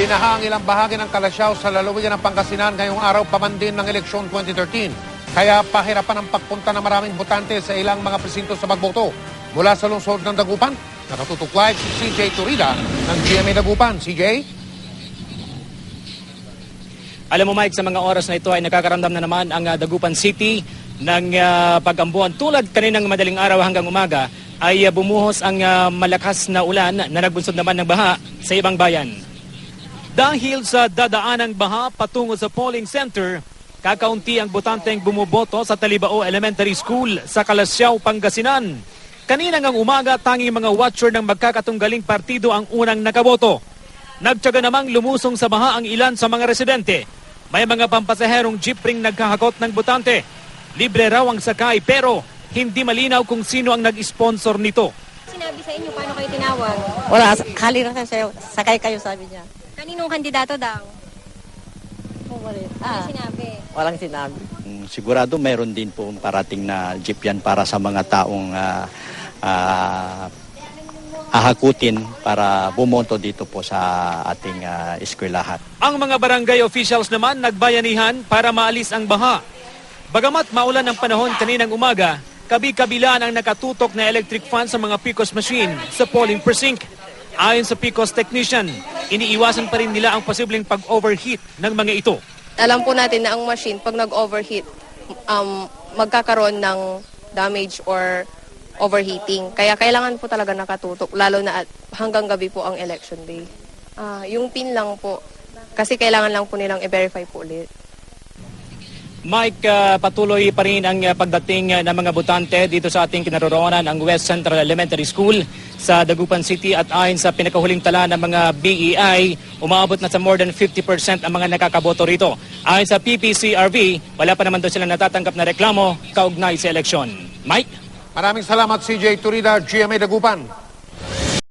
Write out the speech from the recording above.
Binaha ang ilang bahagi ng Kalasyaw sa lalawigan ng Pangasinan ngayong araw pa man din ng eleksyon 2013. Kaya pahirapan ang pagpunta ng maraming botante sa ilang mga presinto sa pagboto. Mula sa lungsod ng Dagupan, nakatutok live si CJ Turida ng GMA Dagupan. CJ? Alam mo Mike, sa mga oras na ito ay nakakaramdam na naman ang Dagupan City ng pagambuan. Tulad kaninang madaling araw hanggang umaga ay bumuhos ang malakas na ulan na nagbunsod naman ng baha sa ibang bayan. Dahil sa dadaanang baha patungo sa polling center, kakaunti ang botanteng bumuboto sa Talibao Elementary School sa Kalasyaw, Pangasinan. Kanina ngang umaga, tanging mga watcher ng magkakatunggaling partido ang unang nakaboto. Nagtyaga namang lumusong sa baha ang ilan sa mga residente. May mga pampasaherong jeep ring nagkahakot ng botante. Libre raw ang sakay pero hindi malinaw kung sino ang nag-sponsor nito. Sinabi sa inyo, paano kayo tinawag? Wala, halina sa'yo, sakay kayo sabi niya. Kaninong kandidato daw? Ano sinabi? Walang sinabi. Sigurado meron din po parating na jeep yan para sa mga taong hahakutin para bumonto dito po sa ating eskwelahan. Ang mga barangay officials naman nagbayanihan para maalis ang baha. Bagamat maulan ang panahon kaninang umaga, kabi-kabilaan ang nakatutok na electric fan sa mga PCOS machine sa polling precinct. Ayon sa PCOS technician, iniiwasan pa rin nila ang posibleng pag-overheat ng mga ito. Alam po natin na ang machine, pag nag-overheat, magkakaroon ng damage or overheating. Kaya kailangan po talaga nakatutok, lalo na hanggang gabi po ang election day. Yung pin lang po, kasi kailangan lang po nilang i-verify po ulit. Mike, patuloy pa rin ang pagdating ng mga botante dito sa ating kinaroroonan, ang West Central Elementary School sa Dagupan City, at ayon sa pinakahuling tala ng mga BEI, umaabot na sa more than 50% ang mga nakakaboto rito. Ayon sa PPCRV, wala pa naman doon silang natatanggap na reklamo kaugnay sa eleksyon. Mike? Maraming salamat CJ Turida, GMA Dagupan.